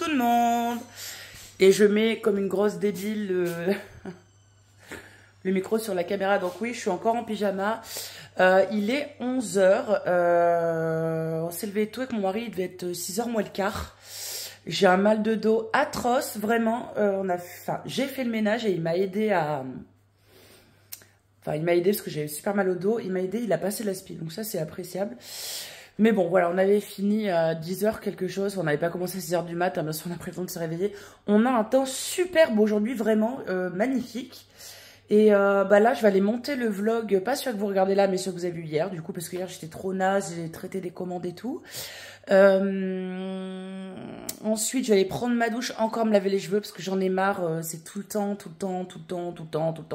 tout le monde. Et je mets comme une grosse débile le micro sur la caméra. Donc oui, je suis encore en pyjama. Il est 11 h. On s'est levé tôt avec mon mari, il devait être 6 h moins le quart. J'ai un mal de dos atroce, vraiment. J'ai fait le ménage et il m'a aidé à... Enfin, il m'a aidé parce que j'avais super mal au dos. Il m'a aidé, il a passé l'aspi. Donc ça, c'est appréciable. Mais bon, voilà, on avait fini à 10 h quelque chose. On n'avait pas commencé à 6 h du mat. Bien sûr, on a pris le temps de se réveiller. On a un temps superbe aujourd'hui, vraiment magnifique. Et là, je vais aller monter le vlog, pas celui que vous regardez là, mais celui que vous avez vu hier. Du coup, parce que hier, j'étais trop naze, j'ai traité des commandes et tout. Ensuite, je vais aller prendre ma douche, encore me laver les cheveux, parce que j'en ai marre. C'est tout le temps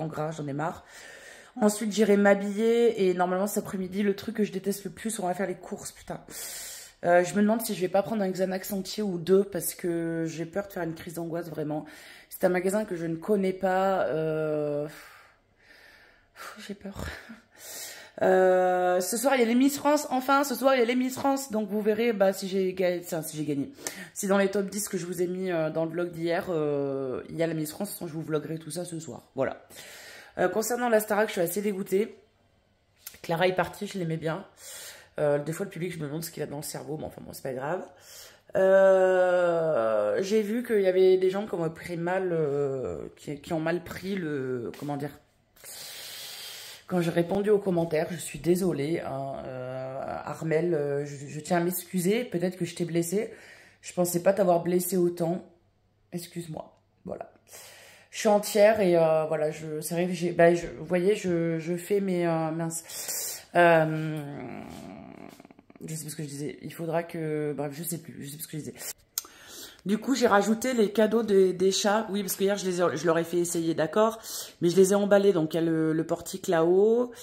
gras, j'en ai marre. Ensuite, j'irai m'habiller et normalement cet après-midi, le truc que je déteste le plus, on va faire les courses, putain. Je me demande si je vais pas prendre un Xanax entier ou deux parce que j'ai peur de faire une crise d'angoisse, vraiment. C'est un magasin que je ne connais pas. J'ai peur. Ce soir, il y a les Miss France. Enfin, ce soir, il y a les Miss France. Donc, vous verrez si j'ai gagné. Si dans les top 10 que je vous ai mis dans le vlog d'hier, il y a la Miss France, je vous vloggerai tout ça ce soir. Voilà. Concernant la Starac, je suis assez dégoûtée. Clara est partie, je l'aimais bien. Des fois, le public, je me demande ce qu'il a dans le cerveau, mais enfin, bon, c'est pas grave. J'ai vu qu'il y avait des gens qui ont pris mal, qui ont mal pris le... Comment dire? Quand j'ai répondu aux commentaires, je suis désolée. Hein, Armel, je tiens à m'excuser. Peut-être que je t'ai blessée. Je pensais pas t'avoir blessé autant. Excuse-moi. Voilà. Je suis entière et voilà, c'est vrai que j'ai... vous voyez, je fais mes... mince. Je sais plus ce que je disais. Il faudra que... Bref, je sais plus. Je sais plus ce que je disais. Du coup, j'ai rajouté les cadeaux des chats. Oui, parce que hier, je leur ai fait essayer, d'accord. Mais je les ai emballés. Donc, il y a le portique là-haut.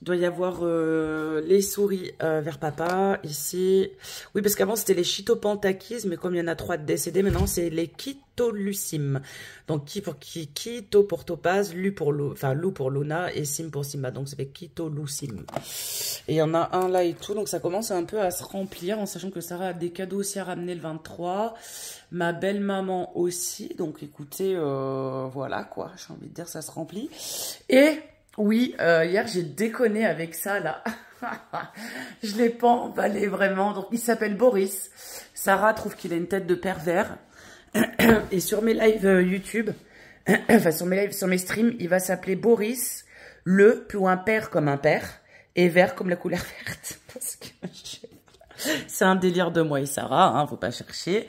Il doit y avoir les souris vers papa, ici. Oui, parce qu'avant, c'était les Chitopantakis, mais comme il y en a 3 décédés, maintenant, c'est les Kitolusim. Donc, Kito pour Topaz, Lu pour Lou pour Luna et Sim pour Simba. Donc, ça fait Kitolusim. Et il y en a un là et tout. Donc, ça commence un peu à se remplir, en sachant que Sarah a des cadeaux aussi à ramener le 23. Ma belle-maman aussi. Donc, écoutez, voilà, quoi. J'ai envie de dire, ça se remplit. Et... oui, hier j'ai déconné avec ça là. Je l'ai pas emballé vraiment. Donc il s'appelle Boris. Sarah trouve qu'il a une tête de pervers. Et sur mes lives YouTube, enfin sur mes streams, il va s'appeler Boris, le plus un père comme un père et vert comme la couleur verte. Parce que c'est un délire de moi et Sarah, hein, faut pas chercher.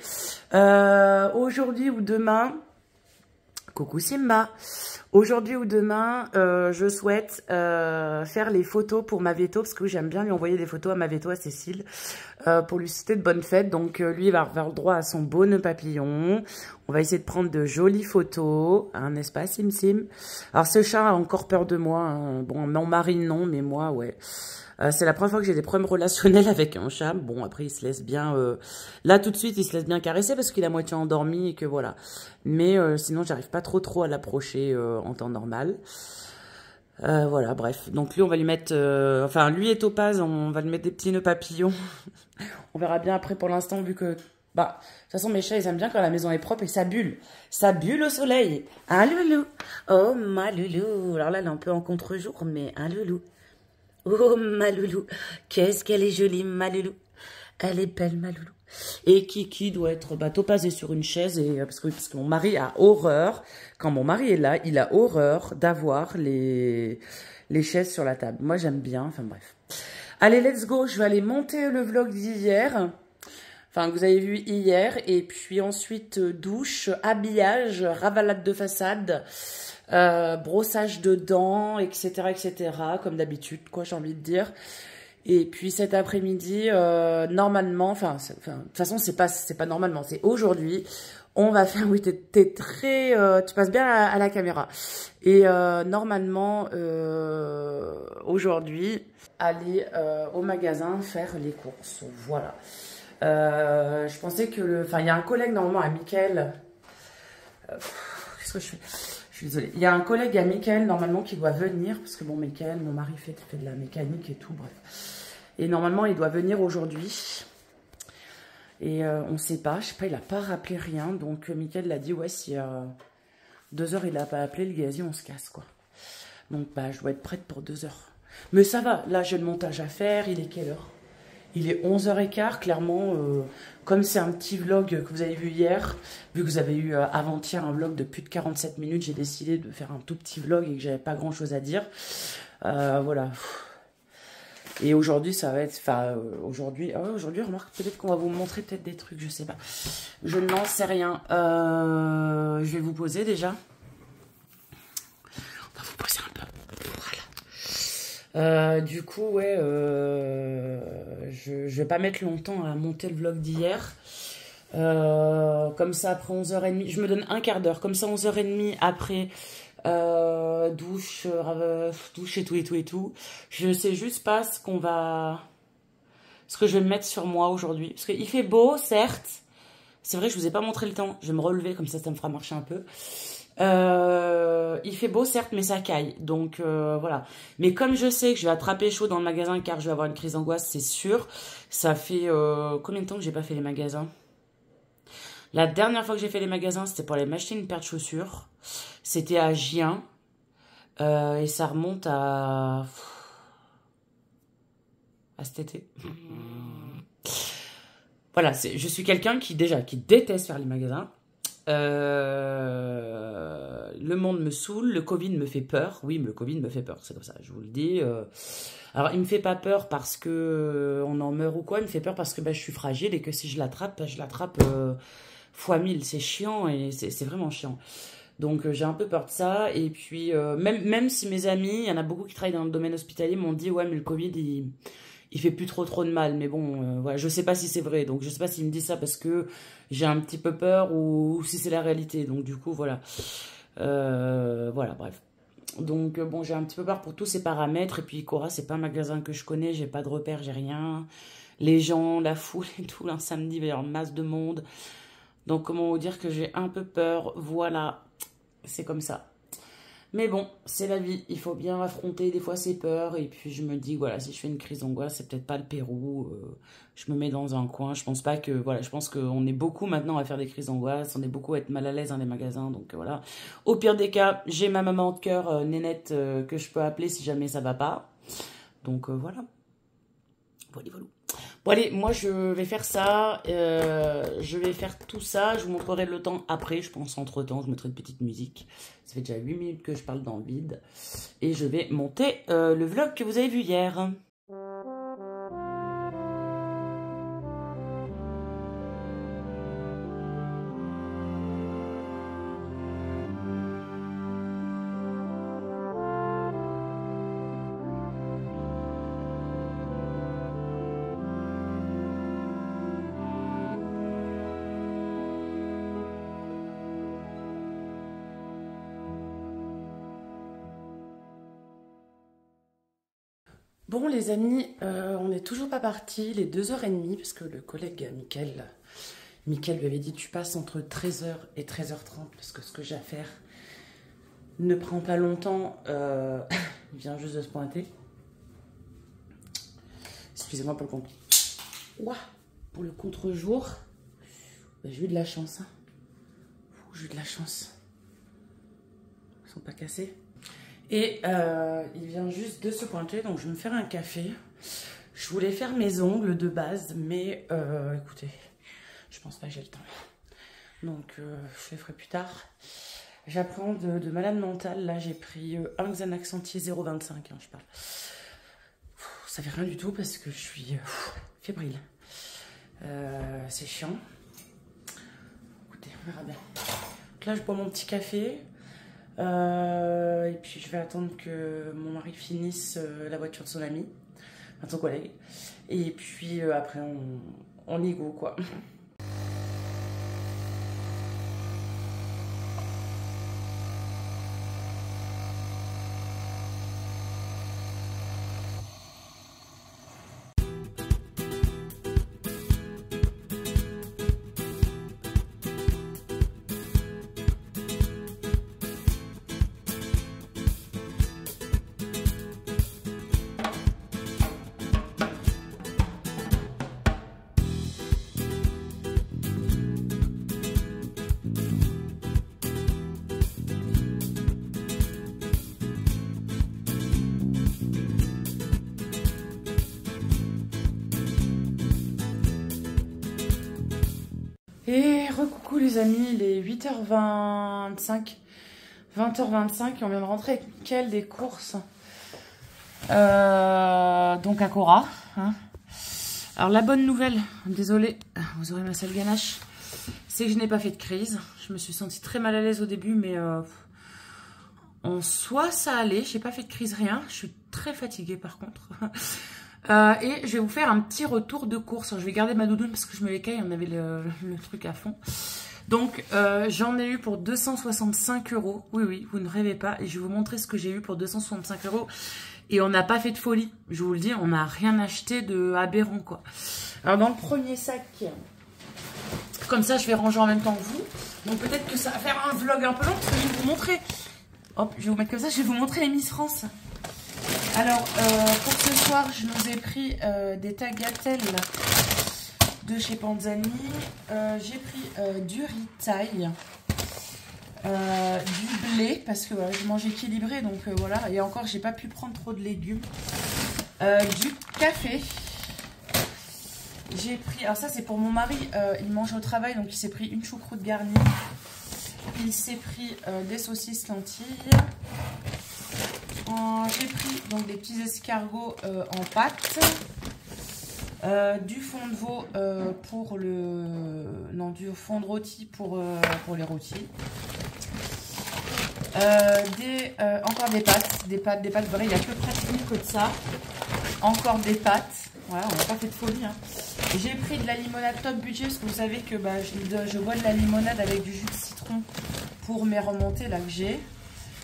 Aujourd'hui ou demain, coucou Simba. Aujourd'hui ou demain, je souhaite faire les photos pour ma veto, parce que j'aime bien lui envoyer des photos à ma veto, à Cécile, pour lui souhaiter de bonnes fêtes. Donc lui, il va avoir le droit à son beau nœud papillon. On va essayer de prendre de jolies photos, hein, n'est-ce pas, Sim Sim? Alors ce chat a encore peur de moi. Hein. Bon, mon mari non, mais moi, ouais. C'est la première fois que j'ai des problèmes relationnels avec un chat. Bon, après, il se laisse bien... Là, tout de suite, il se laisse bien caresser parce qu'il est à moitié endormi et que voilà. Mais sinon, j'arrive pas trop à l'approcher en temps normal. Voilà, bref. Donc lui, on va lui mettre... enfin, lui et Topaz, on va lui mettre des petits nœuds papillons. On verra bien après pour l'instant, vu que... Bah, de toute façon, mes chats, ils aiment bien quand la maison est propre et ça bulle. Ça bulle au soleil. Un loulou. Oh, ma loulou. Alors là, elle est un peu en contre-jour, mais un loulou. Oh, ma loulou, qu'est-ce qu'elle est jolie, ma loulou. Elle est belle, ma loulou. Et Kiki doit être topasé sur une chaise, et, parce que mon mari a horreur, quand mon mari est là, il a horreur d'avoir les chaises sur la table. Moi, j'aime bien, enfin bref. Allez, let's go, je vais aller monter le vlog d'hier, enfin, que vous avez vu hier, et puis ensuite, douche, habillage, ravalade de façade, brossage de dents, etc., comme d'habitude, quoi, j'ai envie de dire. Et puis cet après-midi, normalement, enfin, de toute façon, c'est pas normalement, c'est aujourd'hui. On va faire, oui, t'es très, tu passes bien à la caméra. Et normalement, aujourd'hui, aller au magasin faire les courses, voilà. Je pensais que enfin, il y a un collègue normalement à Mickaël. Qu'est-ce que je fais? Je suis désolée. Il y a un collègue à Mickaël, normalement, qui doit venir, parce que bon, Mickaël, mon mari fait de la mécanique et tout, bref. Et normalement, il doit venir aujourd'hui. Et on sait pas, je sais pas, il a pas rappelé rien. Donc Mickaël l'a dit, ouais, si 2 heures il a pas appelé, le gazier, on se casse, quoi. Donc bah, je dois être prête pour 2 heures. Mais ça va, là j'ai le montage à faire, il est quelle heure? Il est 11h15, clairement, comme c'est un petit vlog que vous avez vu hier, vu que vous avez eu avant-hier un vlog de plus de 47 minutes, j'ai décidé de faire un tout petit vlog et que j'avais pas grand chose à dire. Voilà. Et aujourd'hui, ça va être... Enfin, aujourd'hui, remarque, peut-être qu'on va vous montrer peut-être des trucs, je sais pas. Je n'en sais rien. Je vais vous poser déjà. On va vous poser un peu. Voilà. Du coup, ouais, je vais pas mettre longtemps à monter le vlog d'hier. Comme ça, après 11h30, je me donne un quart d'heure. Comme ça, 11h30 après... douche et tout. Je sais juste pas ce que je vais me mettre sur moi aujourd'hui. Parce qu'il fait beau, certes. C'est vrai que je vous ai pas montré le temps. Je vais me relever, comme ça me fera marcher un peu. Il fait beau, certes, mais ça caille. Donc, voilà. Mais comme je sais que je vais attraper chaud dans le magasin, car je vais avoir une crise d'angoisse, c'est sûr. Ça fait combien de temps que j'ai pas fait les magasins? La dernière fois que j'ai fait les magasins, c'était pour aller m'acheter une paire de chaussures. C'était à Gien. Et ça remonte à cet été. Voilà, je suis quelqu'un qui déteste faire les magasins. Le monde me saoule, le Covid me fait peur. Oui, le Covid me fait peur, c'est comme ça, je vous le dis. Alors, il me fait pas peur parce que on en meurt ou quoi. Il me fait peur parce que je suis fragile et que si je l'attrape, je l'attrape fois 1000. C'est chiant et c'est vraiment chiant. Donc, j'ai un peu peur de ça. Et puis, même si mes amis, il y en a beaucoup qui travaillent dans le domaine hospitalier, m'ont dit, ouais, mais le Covid, il fait plus trop de mal. Mais bon, voilà, je sais pas si c'est vrai. Donc, je sais pas s'ils me disent ça parce que j'ai un petit peu peur ou si c'est la réalité. Donc, du coup, voilà. Voilà, bref. Donc, bon, j'ai un petit peu peur pour tous ces paramètres. Et puis, Cora, c'est pas un magasin que je connais. J'ai pas de repères, j'ai rien. Les gens, la foule et tout. Un samedi, il va y avoir une masse de monde. Donc, comment vous dire que j'ai un peu peur. Voilà. C'est comme ça. Mais bon, c'est la vie. Il faut bien affronter des fois ses peurs. Et puis je me dis, voilà, si je fais une crise d'angoisse, c'est peut-être pas le Pérou. Je me mets dans un coin. Je pense pas que, voilà, je pense qu'on est beaucoup maintenant à faire des crises d'angoisse. On est beaucoup à être mal à l'aise dans les magasins. Donc voilà. Au pire des cas, j'ai ma maman de cœur, Nénette, que je peux appeler si jamais ça va pas. Donc voilà. Voilà. Bon allez, moi je vais faire ça, je vais faire tout ça, je vous montrerai le temps après, je pense entre temps, je mettrai une petite musique. Ça fait déjà 8 minutes que je parle dans le vide. Et je vais monter le vlog que vous avez vu hier. Bon les amis, on n'est toujours pas parti, les 2h30, parce que le collègue Mickaël lui avait dit tu passes entre 13h et 13h30, parce que ce que j'ai à faire ne prend pas longtemps, il vient juste de se pointer. Excusez-moi pour le contre. Ouah, pour le contre-jour, j'ai eu de la chance. Hein. J'ai eu de la chance. Ils sont pas cassés. Et il vient juste de se pointer, donc je vais me faire un café. Je voulais faire mes ongles de base, mais écoutez, je pense pas que j'ai le temps. Donc je les ferai plus tard. J'apprends de malade mentale. Là, j'ai pris un Xanax anti 0,25, hein, je parle. Ça fait rien du tout parce que je suis fébrile. C'est chiant. Écoutez, on verra bien. Donc là, je bois mon petit café. Et puis je vais attendre que mon mari finisse la voiture de son ami, enfin son collègue. Et puis après on y go quoi. Et recoucou les amis, il est 8h25, 20h25 et on vient de rentrer avec Mickaël des courses. Donc à Cora. Hein. Alors la bonne nouvelle, désolée, vous aurez ma sale ganache, c'est que je n'ai pas fait de crise. Je me suis sentie très mal à l'aise au début, mais en soi ça allait, j'ai pas fait de crise, rien. Je suis très fatiguée par contre. Et je vais vous faire un petit retour de course. Je vais garder ma doudoune parce que je me l'écaille, on avait le truc à fond. Donc j'en ai eu pour 265 €. Oui, oui, vous ne rêvez pas. Et je vais vous montrer ce que j'ai eu pour 265 €. Et on n'a pas fait de folie. Je vous le dis, on n'a rien acheté de aberrant, quoi. Alors dans le premier sac, comme ça je vais ranger en même temps que vous. Donc peut-être que ça va faire un vlog un peu long parce que je vais vous montrer. Hop, je vais vous mettre comme ça, je vais vous montrer les Miss France. Alors, pour ce soir, je nous ai pris des tagliatelles de chez Panzani. J'ai pris du riz-taille, du blé, parce que voilà, je mange équilibré, donc voilà. Et encore, j'ai pas pu prendre trop de légumes. Du café. J'ai pris, alors ça c'est pour mon mari, il mange au travail, donc il s'est pris une choucroute garnie. Il s'est pris des saucisses lentilles. J'ai pris donc des petits escargots en pâte, du fond de veau pour le... non, du fond de rôti pour les rôtis. Encore des pâtes, des pâtes vraies, il y a peu pratique que de ça. Encore des pâtes, voilà, on n'a pas fait de folie. Hein. J'ai pris de la limonade top budget, parce que vous savez que bah, je bois de la limonade avec du jus de citron pour mes remontées là que j'ai.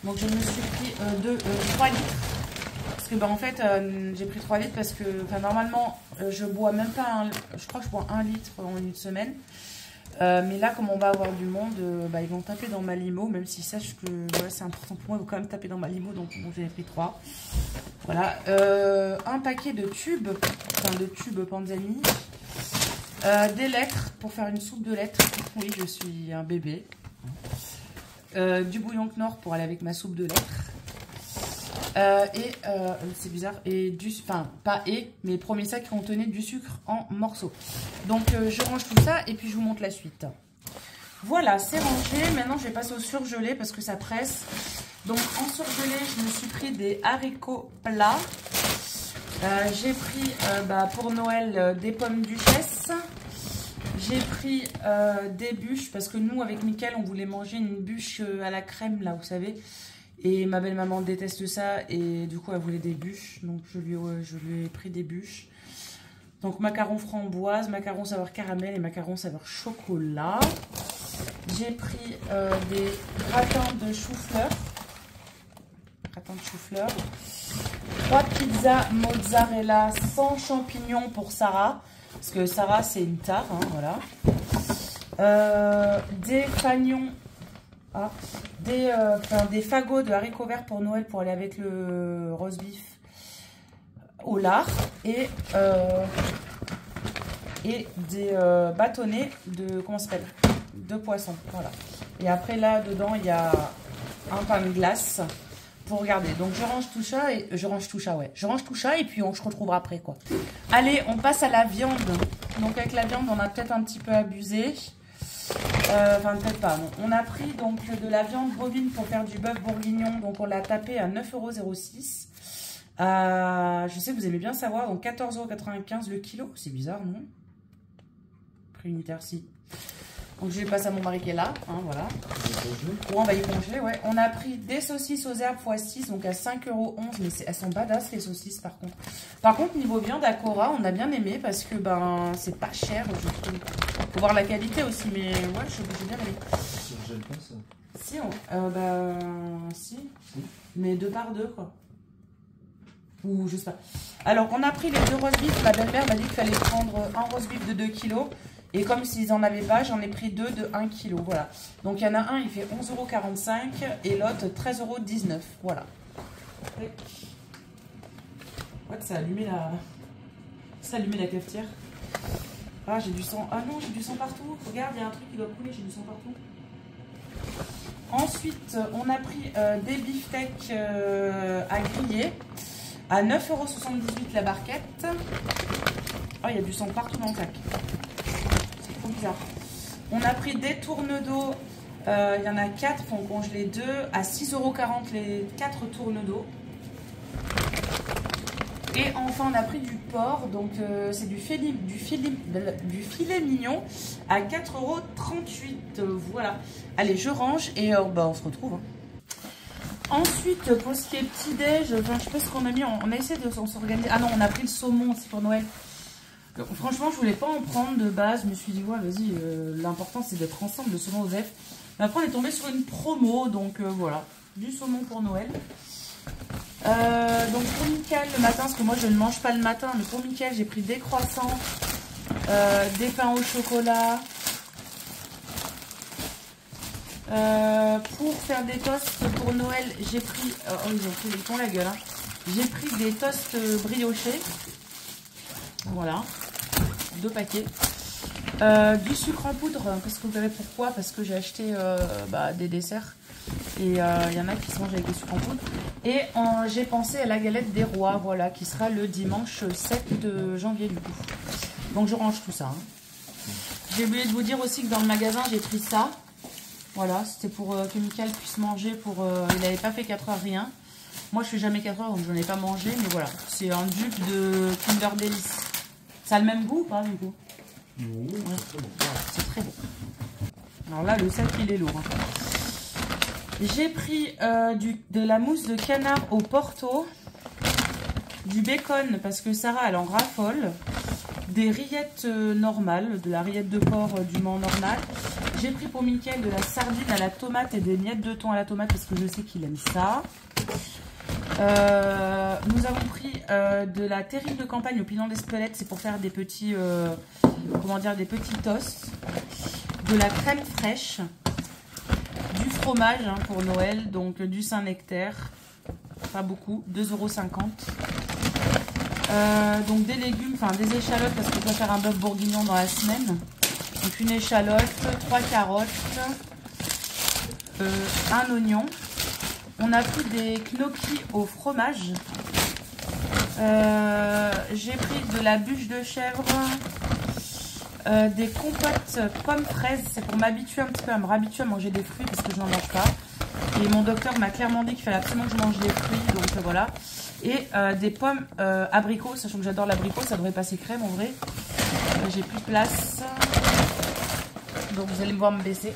Donc je me suis pris 3 litres. Parce que bah, en fait j'ai pris 3 litres parce que normalement je bois même pas je crois que je bois 1 litre en une semaine. Mais là comme on va avoir du monde, bah, ils vont taper dans ma limo, même s'ils sachent que voilà, c'est important pour moi, ils vont quand même taper dans ma limo, donc bon, j'en ai pris 3. Voilà. Un paquet de tubes, enfin de tubes Panzani. Des lettres pour faire une soupe de lettres. Oui, je suis un bébé. Du bouillon Knorr pour aller avec ma soupe de lettres. C'est bizarre, et du, enfin pas mais le premier sac contenait du sucre en morceaux. Donc je range tout ça et puis je vous montre la suite. Voilà, c'est rangé. Maintenant je vais passer au surgelé parce que ça presse. Donc en surgelé, je me suis pris des haricots plats. J'ai pris pour Noël des pommes duchesse. J'ai pris des bûches parce que nous avec Mickaël on voulait manger une bûche à la crème là, vous savez. Et ma belle-maman déteste ça et du coup elle voulait des bûches. Donc je lui ai pris des bûches. Donc macarons framboise, macarons saveur caramel et macarons saveur chocolat. J'ai pris des gratins de chou-fleur. 3 pizzas mozzarella sans champignons pour Sarah. Parce que Sarah c'est une tare, hein, voilà. Des fagnons. Des fagots de haricots verts pour Noël pour aller avec le roast beef au lard et des bâtonnets de de poisson, voilà. Et après là dedans il y a un pain de glace pour regarder. Donc je range tout ça et je range tout ça et puis on se retrouvera après quoi. Allez, on passe à la viande. Donc avec la viande on a peut-être un petit peu abusé. Enfin peut-être pas, non. On a pris donc de la viande bovine pour faire du bœuf bourguignon, donc on l'a tapé à 9,06 €. Je sais que vous aimez bien savoir, donc 14,95 € le kilo, c'est bizarre non? Prix unitaire si. Donc je les passe à mon mari qui est là, hein, voilà. Bon, on va y congeler, ouais. On a pris des saucisses aux herbes x6, donc à 5,11 €, mais elles sont badass les saucisses par contre. Par contre niveau viande à Cora, on a bien aimé parce que ben c'est pas cher, je trouve. Faut voir la qualité aussi, mais ouais, j'ai bien aimé. Ça ne gêne pas ça? Si, si, mais 2 par 2 quoi. Ou je sais pas. Alors on a pris les 2 roast beef, ma belle-mère m'a dit qu'il fallait prendre un roast beef de 2 kg. Et comme s'ils n'en avaient pas, j'en ai pris 2 de 1 kg. Voilà. Donc il y en a un, il fait 11,45 € et l'autre 13,19 €. Voilà. Ouais, ça a allumé la cafetière. Ah, j'ai du sang. Ah non, j'ai du sang partout. Regarde, il y a un truc qui doit couler, j'ai du sang partout. Ensuite, on a pris des beefsteaks à griller à 9,78 € la barquette. Oh, il y a du sang partout dans le sac. C'est trop bizarre. On a pris des tournes d'eau. Il y en a 4, faut en congeler 2 à 6,40 € les 4 tournes d'eau. Et enfin, on a pris du porc, donc c'est du filet mignon à 4,38 €. Voilà. Allez, je range et on se retrouve. Hein. Ensuite, pour ce qui est petit-déj, enfin, je sais pas ce qu'on a mis, on a essayé de s'organiser. Ah non, on a pris le saumon aussi pour Noël. Franchement, je voulais pas en prendre de base. Je me suis dit, ouais, vas-y, l'important c'est d'être ensemble, le saumon Osef. Mais après, on est tombé sur une promo, donc voilà, du saumon pour Noël. Donc pour Mickaël le matin, parce que moi je ne mange pas le matin, mais pour Mickaël, j'ai pris des croissants, des pains au chocolat. Pour faire des toasts pour Noël, j'ai pris, oh ils ont la gueule, hein. J'ai pris des toasts briochés. Voilà, 2 paquets. Du sucre en poudre, parce que vous verrez pourquoi, parce que j'ai acheté des desserts et il y en a qui se mangent avec des sucres en poudre. Et j'ai pensé à la galette des rois, voilà, qui sera le dimanche 7 janvier du coup. Donc je range tout ça. Hein. J'ai oublié de vous dire aussi que dans le magasin j'ai pris ça. Voilà, c'était pour que Mickaël puisse manger, il n'avait pas fait 4 heures rien. Moi je fais jamais 4 heures donc je n'en ai pas mangé, mais voilà, c'est un dupe de Kinder Delice. Ça a le même goût ou pas du coup? Oui, ouais. C'est très bon. Voilà, c'est très bon. Alors là, le sac, il est lourd. Hein. J'ai pris de la mousse de canard au Porto, du bacon, parce que Sarah, elle en raffole, des rillettes normales, de la rillette de porc du Mans normal. J'ai pris pour Mickaël de la sardine à la tomate et des miettes de thon à la tomate, parce que je sais qu'il aime ça. Nous avons pris de la terrine de campagne au pilon d'Espelette, c'est pour faire des petits, des petits toasts, de la crème fraîche, du fromage hein, pour Noël, donc du Saint-Nectaire, pas beaucoup, 2,50 €. Donc des légumes, enfin des échalotes parce que je dois faire un bœuf bourguignon dans la semaine. Donc une échalote, 3 carottes, un oignon. On a pris des gnocchis au fromage. J'ai pris de la bûche de chèvre, des compotes pommes fraises. C'est pour m'habituer un petit peu à me réhabituer à manger des fruits parce que je n'en mange pas. Et mon docteur m'a clairement dit qu'il fallait absolument que je mange des fruits. Donc voilà. Et des pommes abricots, sachant que j'adore l'abricot, ça devrait passer crème en vrai. J'ai plus de place. Donc vous allez me voir me baisser.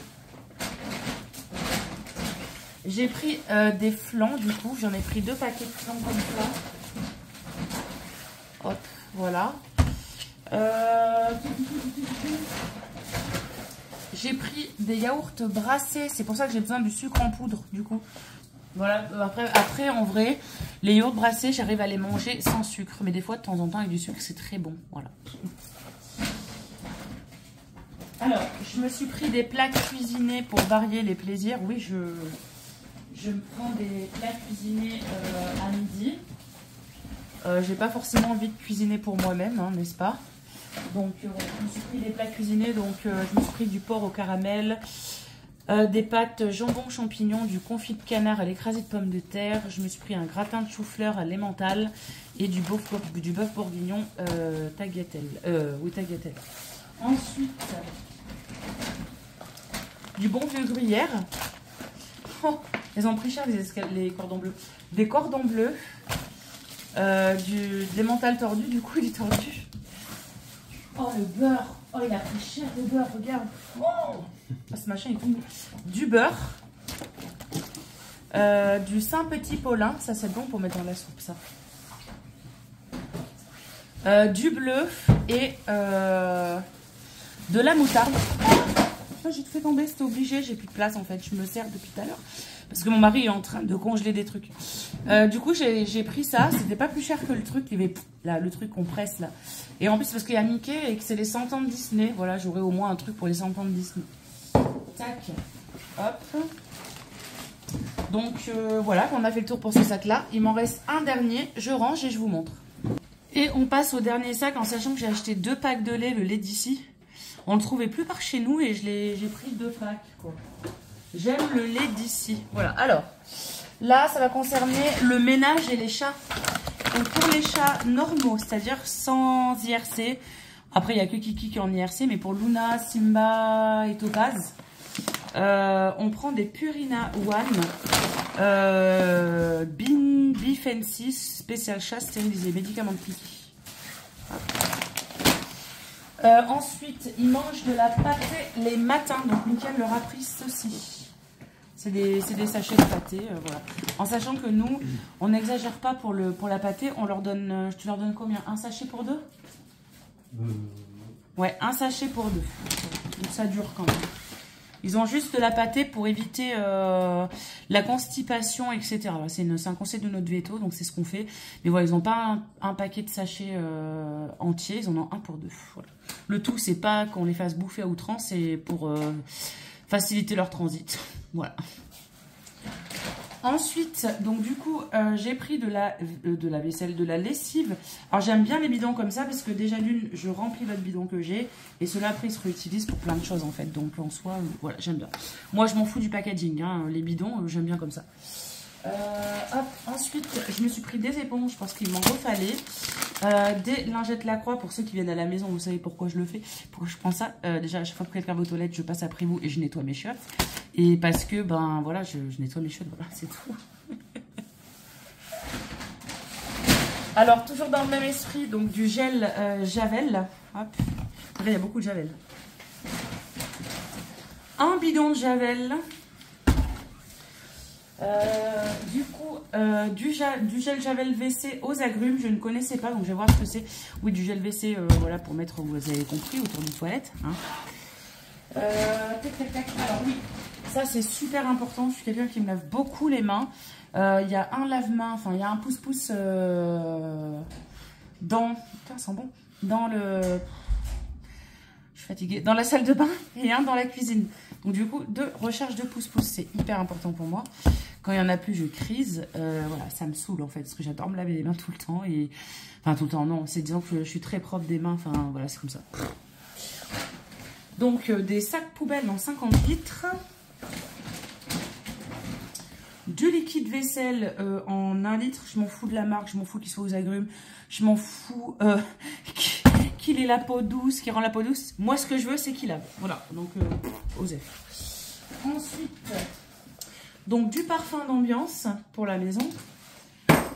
J'ai pris des flancs du coup, j'en ai pris 2 paquets de flancs comme ça. Hop, voilà. J'ai pris des yaourts brassés, c'est pour ça que j'ai besoin du sucre en poudre du coup. Voilà, après en vrai, les yaourts brassés, j'arrive à les manger sans sucre. Mais des fois, de temps en temps, avec du sucre, c'est très bon. Voilà. Alors, je me suis pris des plats cuisinés pour varier les plaisirs. Oui, je me prends des plats cuisinés à midi. J'ai pas forcément envie de cuisiner pour moi-même, hein, n'est-ce pas? Donc, je me suis pris des plats cuisinés. Donc, je me suis pris du porc au caramel, des pâtes jambon champignons, du confit de canard à l'écrasé de pommes de terre. Je me suis pris un gratin de chou-fleur à l'emmental et du bœuf bourguignon tagliatelle. Oui, tagliatelle. Ensuite, du bon vieux gruyère. Oh, elles ont pris cher les cordons bleus. Des cordons bleus, de l'emmental tordu, du coup il est tordu. Oh le beurre, oh il a pris cher le beurre, regarde. Oh, ce machin il tombe. Du beurre, du Saint-Petit Paulin, ça c'est bon pour mettre dans la soupe ça. Du bleu et de la moutarde. Oh, j'ai tout fait tomber, c'était obligé, j'ai plus de place en fait, je me sers depuis tout à l'heure. Parce que mon mari est en train de congeler des trucs. Du coup, j'ai pris ça. C'était pas plus cher que le truc. Il y avait là, le truc qu'on presse là. Et en plus, parce qu'il y a Mickey et que c'est les 100 ans de Disney. Voilà, j'aurai au moins un truc pour les 100 ans de Disney. Tac. Hop. Donc, voilà, on a fait le tour pour ce sac-là. Il m'en reste un dernier. Je range et je vous montre. Et on passe au dernier sac en sachant que j'ai acheté 2 packs de lait, le lait d'ici. On le trouvait plus par chez nous et j'ai pris 2 packs, quoi. J'aime le lait d'ici. Voilà. Alors, là, ça va concerner le ménage et les chats. Donc, pour les chats normaux, c'est-à-dire sans IRC, Après, il n'y a que Kiki qui est en IRC, mais pour Luna, Simba et Topaz, on prend des Purina One Bifensis spécial chasse stérilisé, médicament de Kiki. Ensuite, ils mangent de la pâtée les matins, donc Mickaël leur a pris ceci. C'est des sachets de pâté, voilà. En sachant que nous, on n'exagère pas pour la pâté, on leur donne, tu leur donnes combien? Un sachet pour deux? Ouais, un sachet pour deux. Donc ça dure quand même. Ils ont juste de la pâté pour éviter la constipation, etc. C'est un conseil de notre veto, donc c'est ce qu'on fait. Mais voilà, ils n'ont pas un paquet de sachets entiers, ils en ont un pour deux. Voilà. Le tout, c'est pas qu'on les fasse bouffer à outrance, c'est pour faciliter leur transit. Voilà. Ensuite, donc du coup, j'ai pris de la vaisselle, de la lessive. Alors j'aime bien les bidons comme ça parce que déjà d'une, je remplis votre bidon que j'ai et cela après ils se réutilisent pour plein de choses en fait. Donc en soi, voilà, j'aime bien. Moi je m'en fous du packaging, hein. Les bidons, j'aime bien comme ça. Hop, ensuite, je me suis pris des éponges parce qu'il m'en refallait. Des lingettes Lacroix pour ceux qui viennent à la maison, vous savez pourquoi je le fais, pourquoi je prends ça. Déjà, à chaque fois que quelqu'un va aux toilettes, je passe après vous et je nettoie mes chiottes. Et parce que, ben voilà, je nettoie mes chiottes, voilà, c'est tout. Alors, toujours dans le même esprit, donc du gel Javel. Hop, après, il y a beaucoup de Javel. Un bidon de Javel. Du coup, du gel Javel WC aux agrumes, je ne connaissais pas, donc je vais voir ce que c'est. Oui, du gel WC, voilà, pour mettre, vous avez compris, autour d'une toilette. Hein. Alors oui, ça c'est super important, je suis quelqu'un qui me lave beaucoup les mains. Il y a un lave-main, enfin il y a un pouce-pouce dans... Putain, ça sent bon. Dans le... Je suis fatiguée. Dans la salle de bain et un dans la cuisine. Donc du coup, 2 recharges de pouce-pouce, c'est hyper important pour moi. Quand il n'y en a plus, je crise. Voilà, ça me saoule en fait, parce que j'adore me laver les mains tout le temps. Et... Enfin, tout le temps, non. C'est disons que je suis très propre des mains. Enfin, voilà, c'est comme ça. Donc, des sacs poubelles en 50 litres. Du liquide vaisselle en 1 litre. Je m'en fous de la marque, je m'en fous qu'il soit aux agrumes. Je m'en fous qu'il ait la peau douce, qu'il rend la peau douce. Moi, ce que je veux, c'est qu'il lave. Voilà, donc osez. Ensuite, donc du parfum d'ambiance pour la maison.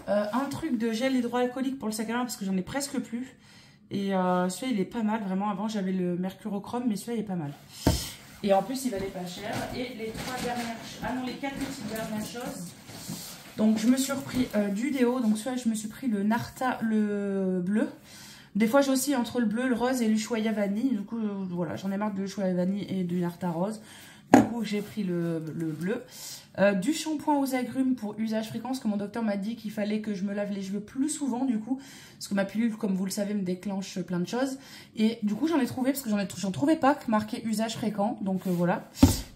Un truc de gel hydroalcoolique pour le sac à main parce que j'en ai presque plus. Et celui-là, il est pas mal, vraiment. Avant, j'avais le mercurochrome, mais celui-là, il est pas mal. Et en plus, il valait pas cher. Et les 4 petites dernières choses. Donc, je me suis repris du déo. Donc, celui-là, je me suis pris le Narta, le bleu. Des fois, j'ai aussi entre le bleu, le rose et l'Ushuaïa vanille. Du coup, voilà, j'en ai marre de l'Ushuaïa vanille et du Narta rose. Du coup, j'ai pris le bleu. Du shampoing aux agrumes pour usage fréquent, parce que mon docteur m'a dit qu'il fallait que je me lave les cheveux plus souvent, du coup. Parce que ma pilule, comme vous le savez, me déclenche plein de choses. Et du coup, j'en ai trouvé, parce que j'en trouvais pas marqué usage fréquent. Donc voilà.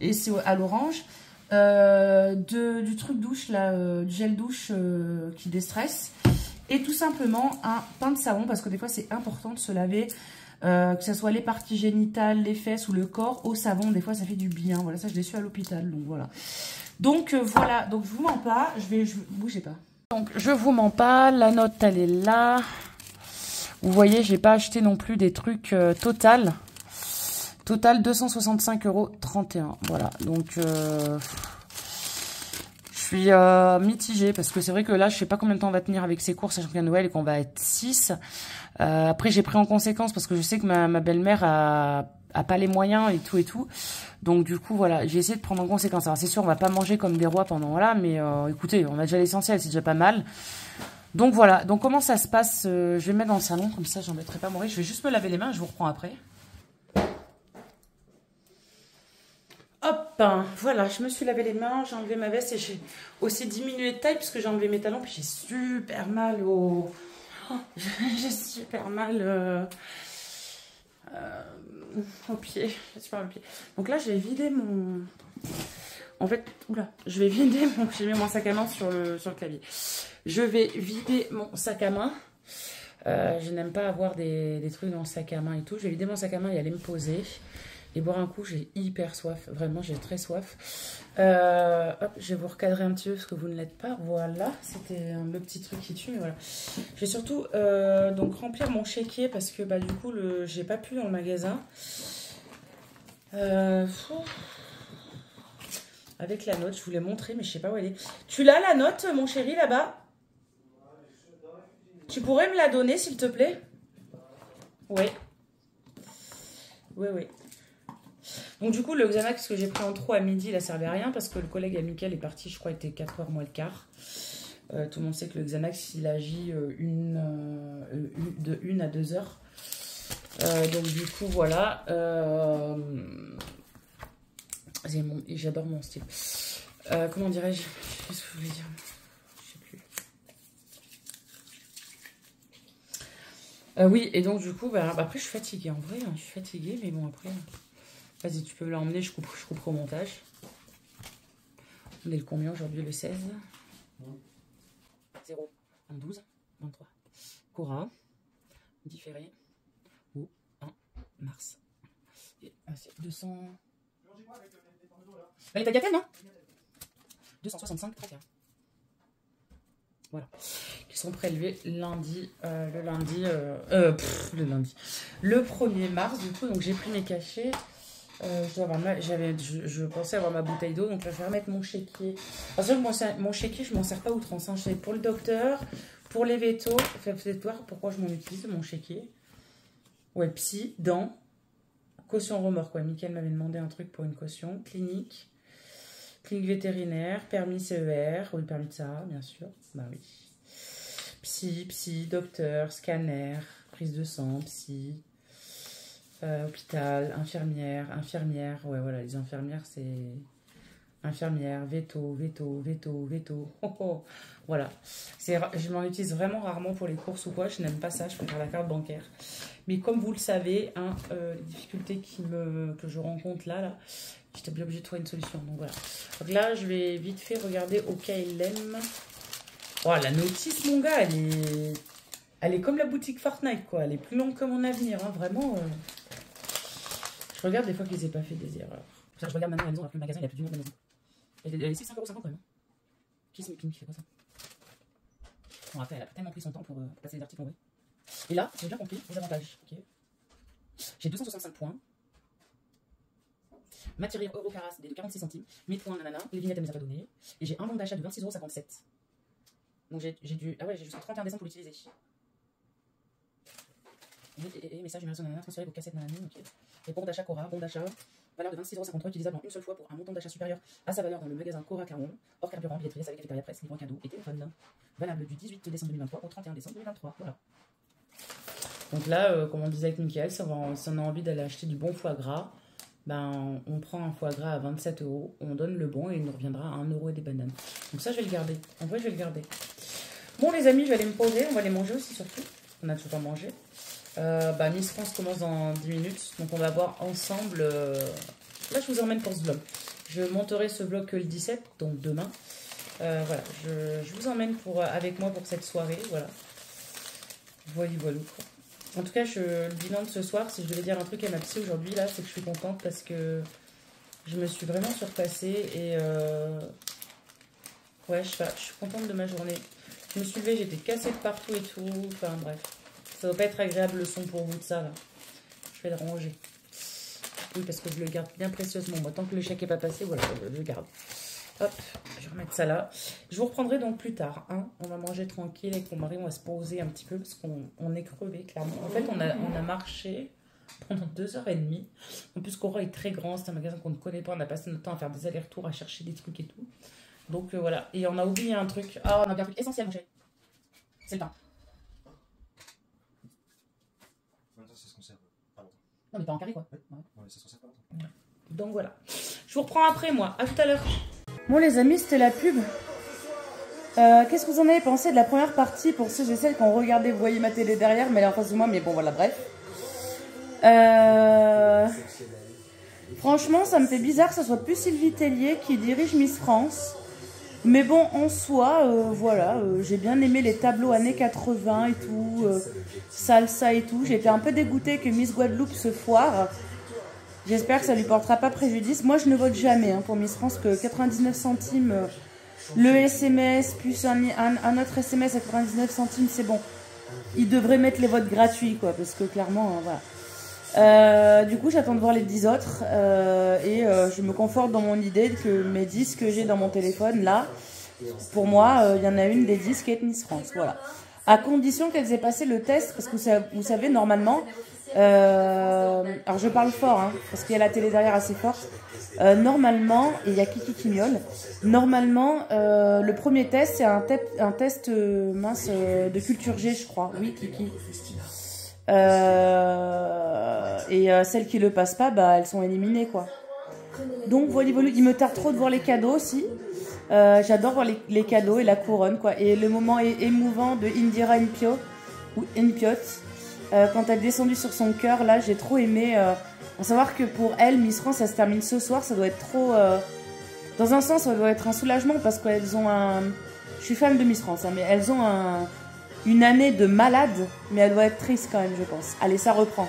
Et c'est à l'orange. Du truc douche, là, du gel douche qui déstresse. Et tout simplement un pain de savon, parce que des fois, c'est important de se laver. Que ce soit les parties génitales, les fesses ou le corps, au savon, des fois ça fait du bien. Voilà, ça je l'ai su à l'hôpital, donc voilà. Donc voilà, donc je vous mens pas, bougez pas. Donc je vous mens pas, la note elle est là. Vous voyez, j'ai pas acheté non plus des trucs Total. Total 265,31 €. Voilà, donc je suis mitigée parce que c'est vrai que là, je sais pas combien de temps on va tenir avec ces courses, sachant qu'il y a Noël et qu'on va être 6. Après, j'ai pris en conséquence parce que je sais que ma belle-mère a pas les moyens et tout. Donc, du coup, voilà, j'ai essayé de prendre en conséquence. Alors, c'est sûr, on va pas manger comme des rois pendant, voilà, mais écoutez, on a déjà l'essentiel, c'est déjà pas mal. Donc, voilà. Donc, comment ça se passe? Je vais me mettre dans le salon, comme ça, j'embêterai pas Maurice. Je vais juste me laver les mains, je vous reprends après. Hop, voilà, je me suis lavé les mains, j'ai enlevé ma veste et j'ai aussi diminué de taille puisque j'ai enlevé mes talons, puis j'ai super mal au... j'ai super mal au pied. Donc là, j'ai vidé mon... En fait, oula, je vais vider mon... J'ai mis mon sac à main sur le clavier. Je vais vider mon sac à main. Je n'aime pas avoir des trucs dans le sac à main et tout. Je vais vider mon sac à main et aller me poser. et boire un coup. J'ai hyper soif. Vraiment, j'ai très soif. Hop, je vais vous recadrer un petit peu parce que vous ne l'êtes pas. Voilà, c'était le petit truc qui tue. Mais voilà. Je vais surtout donc remplir mon chéquier parce que bah, du coup, j'ai pas pu dans le magasin. Avec la note, je vous l'ai montré, mais je sais pas où elle est. Tu l'as la note, mon chéri, là-bas? Tu pourrais me la donner, s'il te plaît? Oui. Oui, oui. Donc du coup, le Xanax que j'ai pris en trop à midi, il a servi à rien parce que le collègue amical est parti, je crois, il était 4h moins le quart. Tout le monde sait que le Xanax, il agit de 1 à 2 heures. Donc du coup, voilà. J'adore mon style. Comment dirais-je? Qu'est-ce que je voulais dire? Je sais plus. Oui, et donc du coup, bah, après je suis fatiguée. En vrai, hein, je suis fatiguée, mais bon, après... Vas-y, tu peux l'emmener, je couperai au montage. On est le combien aujourd'hui? Le 16 0, 12, 23. Cora, différé au 1 mars. C'est 200... Elle est à Gatel, non? 265, très bien. Voilà. Qui sont prélevés lundi, le 1er mars, du coup, donc j'ai pris mes cachets. Je pensais avoir ma bouteille d'eau, donc là je vais remettre mon chéquier. Parce que mon chéquier, je m'en sers pas outrance. Hein. C'est pour le docteur, pour les vétos. Faites voir pourquoi je m'en utilise, mon chéquier. Ouais, psy, dents, caution remorque. Ouais, Mickaël m'avait demandé un truc pour une caution. Clinique vétérinaire, permis CER, oui, permis de ça, bien sûr. Bah oui. Psy, docteur, scanner, prise de sang, psy. Hôpital, infirmière, ouais voilà, les infirmières c'est infirmière, veto. Oh, oh. Voilà, je m'en utilise vraiment rarement pour les courses ou quoi, je n'aime pas ça, je préfère la carte bancaire. Mais comme vous le savez, hein, les difficultés que je rencontre là, j'étais bien obligée de trouver une solution, donc voilà. Donc là, je vais vite fait regarder au KLM. Oh, la notice, mon gars, elle est comme la boutique Fortnite, quoi, elle est plus longue que mon avenir, hein, vraiment... Je regarde des fois qu'ils n'aient pas fait des erreurs. Ça, je regarde maintenant à la maison alors que le magasin il a plus du monde à la maison. Elle a laissé 5,50 € quand même. Qui fait quoi ça? Bon, après, elle a tellement pris son temps pour passer les articles en vrai. Et là, j'ai bien compris les avantages. Okay. J'ai 265 points. Matériel Eurocaras de 46 centimes. 1000 points, nanana. Les vignettes, elle me les a pas données. Et j'ai un bon d'achat de 26,57 €. Donc j'ai dû. Ah ouais, j'ai jusqu'au 31 décembre pour l'utiliser. Et message numéro nanana, transféré vos cassettes nanana. Ok. Et bon d'achat Cora, bon d'achat, valeur de 26,53 € utilisable en une seule fois pour un montant d'achat supérieur à sa valeur dans le magasin Cora Caron, hors carburant, billetterie, salle cafétéria, presse, livre cadeau et téléphone. Valable du 18 décembre 2023 au 31 décembre 2023. Voilà. Donc là, comme on disait avec Mickaël, si on a envie d'aller acheter du bon foie gras, ben, on prend un foie gras à 27 €, on donne le bon et il nous reviendra à 1 € et des bananes. Donc ça, je vais le garder. En vrai, je vais le garder. Bon, les amis, je vais aller me poser. On va aller manger aussi, surtout. On a toujours pas mangé. Miss France commence dans 10 minutes, donc on va voir ensemble. Là, je vous emmène pour ce vlog. Je monterai ce vlog que le 17, donc demain. Voilà, je vous emmène avec moi pour cette soirée. Voilà. Voilà. En tout cas, le bilan de ce soir, si je devais dire un truc à ma psy aujourd'hui, là, c'est que je suis contente parce que je me suis vraiment surpassée et ouais, je suis contente de ma journée. Je me suis levée, j'étais cassée de partout et tout. Enfin bref. Ça doit pas être agréable le son pour vous de ça là. Je vais le ranger. Oui, parce que je le garde bien précieusement. Moi, tant que le chèque n'est pas passé, voilà, je le garde. Hop, je vais remettre ça là. Je vous reprendrai donc plus tard. Hein. On va manger tranquille avec mon mari, on va se poser un petit peu parce qu'on est crevé clairement. En fait, on a marché pendant 2h30. En plus, Cora est très grand, c'est un magasin qu'on ne connaît pas. On a passé notre temps à faire des allers-retours, à chercher des trucs et tout. Donc voilà. Et on a oublié un truc. Ah, on a bien un truc essentiel, mon chéri. C'est le pain. Ça se conserve pas longtemps. Non, mais pas en carré quoi. Ouais, ça se conserve pas longtemps. Ouais. Donc voilà. Je vous reprends après moi. À tout à l'heure. Bon les amis, c'était la pub. Qu'est-ce que vous en avez pensé de la première partie pour ceux et celles qui ont regardé? Vous voyez ma télé derrière, mais elle est en face de moi. Mais bon voilà, bref. Franchement, ça me fait bizarre que ce soit plus Sylvie Tellier qui dirige Miss France. Mais bon, en soi, voilà, j'ai bien aimé les tableaux années 80 et tout, salsa et tout. J'étais un peu dégoûtée que Miss Guadeloupe se foire. J'espère que ça lui portera pas préjudice. Moi, je ne vote jamais hein, pour Miss France, que 99 centimes, le SMS, plus un autre SMS à 99 centimes, c'est bon. Ils devraient mettre les votes gratuits, quoi, parce que clairement, voilà. Du coup, j'attends de voir les 10 autres et je me conforte dans mon idée que mes 10 que j'ai dans mon téléphone, là, pour moi, il y en a une des 10 qui est Miss France, voilà. À condition qu'elles aient passé le test, parce que vous savez, normalement, alors je parle fort, hein, parce qu'il y a la télé derrière assez forte. Normalement, et il y a Kiki qui miaule, normalement, le premier test, c'est un test mince de culture G, je crois. Oui, Kiki. Celles qui le passent pas, bah, elles sont éliminées, quoi. Donc, voilà, il me tarde trop de voir les cadeaux aussi. J'adore voir les cadeaux et la couronne, quoi. Et le moment émouvant de Indira Npiot, ou Npiot, quand elle est descendue sur son cœur, là, j'ai trop aimé. À savoir que pour elle, Miss France, ça se termine ce soir, ça doit être trop... Dans un sens, ça doit être un soulagement parce qu'elles ont un... Je suis fan de Miss France, hein, mais elles ont une année de malade, mais elle doit être triste quand même, je pense. Allez, ça reprend.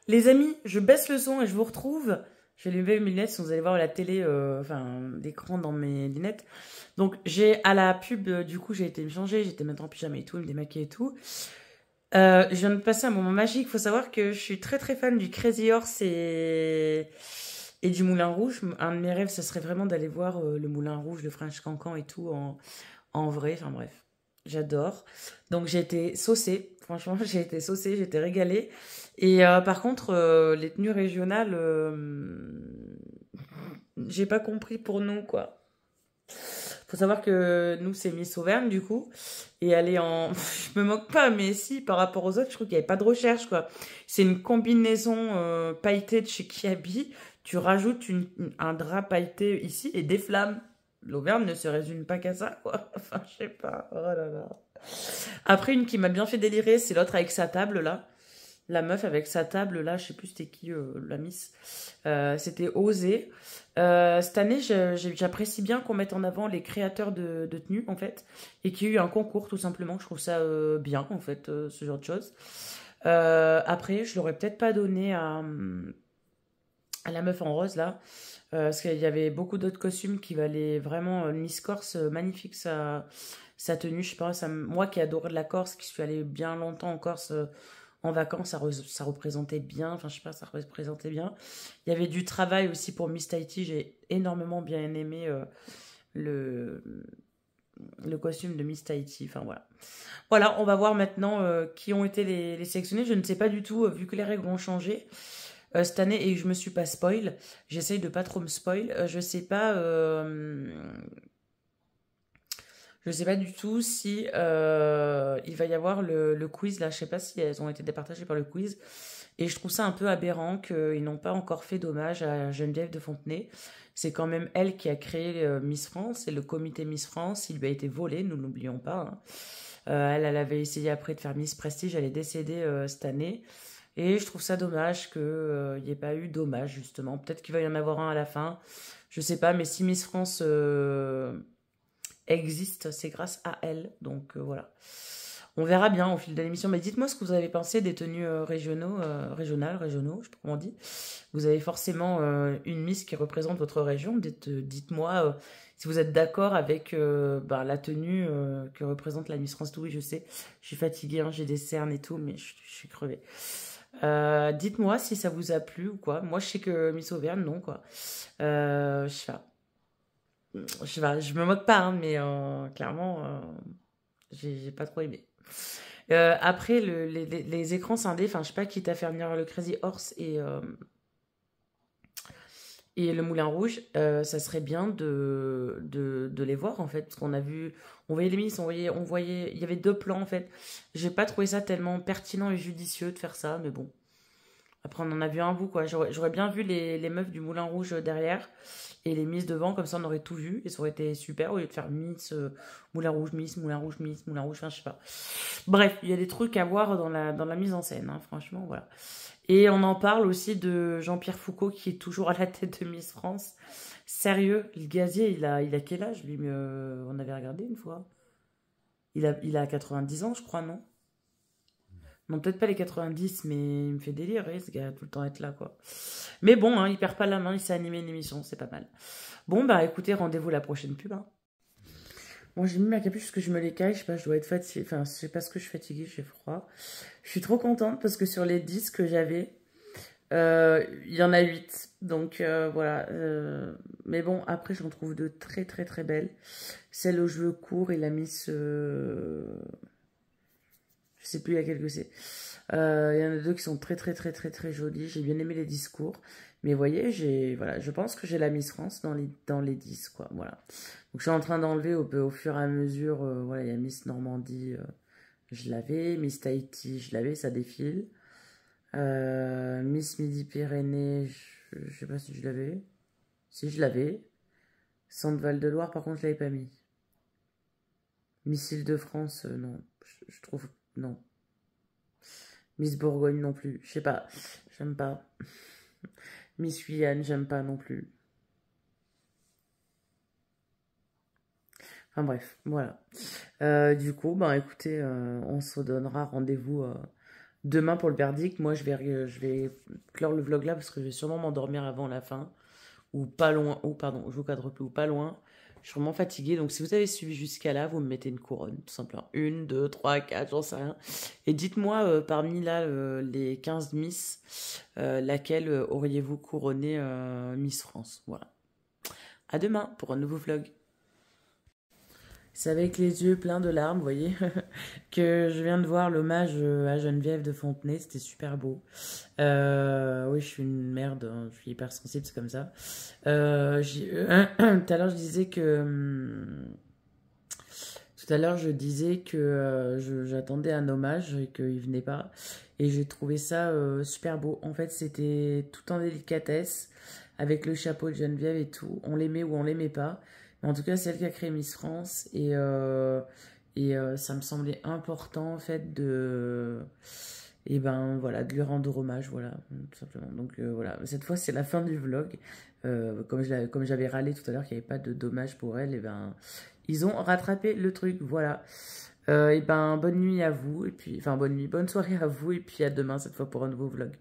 Les amis, je baisse le son et je vous retrouve. Je vais lever mes lunettes si vous allez voir la télé, l'écran dans mes lunettes. Donc, j'ai à la pub, du coup, j'ai été me changer, j'étais maintenant en pyjama et tout, me démaquiller et tout. Je viens de passer un moment magique. Il faut savoir que je suis très très fan du Crazy Horse et du Moulin Rouge. Un de mes rêves, ça serait vraiment d'aller voir le Moulin Rouge, le French Cancan et tout en vrai. Enfin bref, j'adore. Donc j'ai été saucée. Franchement, j'ai été saucée, j'ai été régalée. Et par contre, les tenues régionales, j'ai pas compris pour nous, quoi. Faut savoir que nous, c'est Miss Auvergne, du coup. Et elle est en... Je me moque pas, mais si, par rapport aux autres, je trouve qu'il n'y avait pas de recherche, quoi. C'est une combinaison pailletée de chez Kiabi. Tu rajoutes un drap pailleté ici et des flammes. L'Auvergne ne se résume pas qu'à ça, quoi. Enfin, je sais pas. Oh là là. Après, une qui m'a bien fait délirer, c'est l'autre avec sa table, là. La meuf avec sa table, là, je sais plus c'était qui, la Miss. C'était Osé. Cette année, j'apprécie bien qu'on mette en avant les créateurs de tenues, en fait, et qu'il y ait eu un concours, tout simplement. Je trouve ça bien, en fait, ce genre de choses. Après, je l'aurais peut-être pas donné à la meuf en rose, là, parce qu'il y avait beaucoup d'autres costumes qui valaient vraiment Miss Corse, magnifique sa tenue. Je sais pas, moi qui adore la Corse, qui suis allée bien longtemps en Corse en vacances, ça représentait bien, enfin je sais pas, ça représentait bien. Il y avait du travail aussi pour Miss Tahiti, j'ai énormément bien aimé le costume de Miss Tahiti, enfin voilà. Voilà, on va voir maintenant qui ont été les sélectionnés, je ne sais pas du tout, vu que les règles ont changé cette année et que je me suis pas spoil, j'essaye de pas trop me spoil, je sais pas... Je sais pas du tout si il va y avoir le quiz là. Je sais pas si elles ont été départagées par le quiz. Et je trouve ça un peu aberrant qu'ils n'ont pas encore fait d'hommage à Geneviève de Fontenay. C'est quand même elle qui a créé Miss France et le comité Miss France. Il lui a été volé, nous n'oublions pas. Hein. Elle avait essayé après de faire Miss Prestige. Elle est décédée cette année. Et je trouve ça dommage qu'il n'y ait pas eu d'hommage justement. Peut-être qu'il va y en avoir un à la fin. Je sais pas, mais si Miss France... existe, c'est grâce à elle. Donc voilà. On verra bien au fil de l'émission. Mais dites-moi ce que vous avez pensé des tenues régionaux, je sais pas comment on dit. Vous avez forcément une Miss qui représente votre région. Dites-moi si vous êtes d'accord avec la tenue que représente la Miss France. Oui, je sais, je suis fatiguée, hein, j'ai des cernes et tout, mais je suis crevée. Dites-moi si ça vous a plu ou quoi. Moi, je sais que Miss Auvergne, non, quoi. Je sais pas. Je me moque pas, hein, mais clairement, j'ai pas trop aimé. Après, les écrans scindés, enfin, je sais pas, quitte à faire venir le Crazy Horse et le Moulin Rouge, ça serait bien de les voir, en fait, parce on voyait les Miss, on voyait, il y avait deux plans, en fait. J'ai pas trouvé ça tellement pertinent et judicieux de faire ça, mais bon. Après, on en a vu un bout, quoi. J'aurais bien vu les meufs du Moulin Rouge derrière et les Miss devant, comme ça on aurait tout vu et ça aurait été super au lieu de faire Miss, Moulin Rouge, Miss, Moulin Rouge, Miss, Moulin Rouge, enfin je sais pas. Bref, il y a des trucs à voir dans la mise en scène, hein, franchement, voilà. Et on en parle aussi de Jean-Pierre Foucault qui est toujours à la tête de Miss France. Sérieux, le gazier, il a quel âge lui? On avait regardé une fois. Il a 90 ans, je crois, non? Non, peut-être pas les 90, mais il me fait délire, ce gars, tout le temps être là, quoi. Mais bon, hein, il perd pas la main, il s'est animé une émission, c'est pas mal. Bon, bah écoutez, rendez-vous la prochaine pub. Hein. Bon, j'ai mis ma capuche parce que je me l'écaille, je sais pas, je dois être fatiguée, enfin, je sais pas ce que je suis fatiguée, j'ai froid. Je suis trop contente parce que sur les 10 que j'avais, il y en a 8. Donc voilà. Mais bon, après, j'en trouve de très très très belles. Celle aux cheveux courts et la Miss... je sais plus laquelle que c'est. Il y en a deux qui sont très très très très très jolies. J'ai bien aimé les discours. Mais vous voyez, voilà, je pense que j'ai la Miss France dans les 10, quoi. Voilà. Donc je suis en train d'enlever au fur et à mesure. Voilà, il y a Miss Normandie, je l'avais. Miss Tahiti, je l'avais, ça défile. Miss Midi-Pyrénées, je sais pas si je l'avais. Si, je l'avais. Centre Val-de-Loire, par contre, je l'avais pas mis. Miss Île-de-France, non. Je trouve... Non. Miss Bourgogne non plus. Je sais pas. J'aime pas. Miss Guyane, j'aime pas non plus. Enfin bref, voilà. Du coup, ben écoutez, on se donnera rendez-vous demain pour le verdict. Moi, je vais clore le vlog là parce que je vais sûrement m'endormir avant la fin. Ou pas loin. Ou pardon, je vous cadre plus ou pas loin. Je suis vraiment fatiguée. Donc, si vous avez suivi jusqu'à là, vous me mettez une couronne, tout simplement. 1, 2, 3, 4, j'en sais rien. Et dites-moi, parmi là, les 15 Miss, laquelle auriez-vous couronné Miss France? Voilà. À demain pour un nouveau vlog. C'est avec les yeux pleins de larmes, vous voyez, que je viens de voir l'hommage à Geneviève de Fontenay. C'était super beau. Oui, je suis une merde, hein, je suis hyper sensible, c'est comme ça. Tout à l'heure, je disais que... Tout à l'heure, je disais que j'attendais un hommage et qu'il venait pas. Et j'ai trouvé ça super beau. En fait, c'était tout en délicatesse, avec le chapeau de Geneviève et tout. On l'aimait ou on l'aimait pas. Mais en tout cas, c'est elle qui a créé Miss France. Et ça me semblait important, en fait, et ben voilà, de lui rendre hommage, voilà, tout simplement. Donc voilà, cette fois, c'est la fin du vlog. Comme j'avais râlé tout à l'heure qu'il n'y avait pas de dommage pour elle, et ben... Ils ont rattrapé le truc, voilà. Et ben, bonne nuit à vous, et puis, enfin, bonne nuit, bonne soirée à vous, et puis à demain, cette fois, pour un nouveau vlog.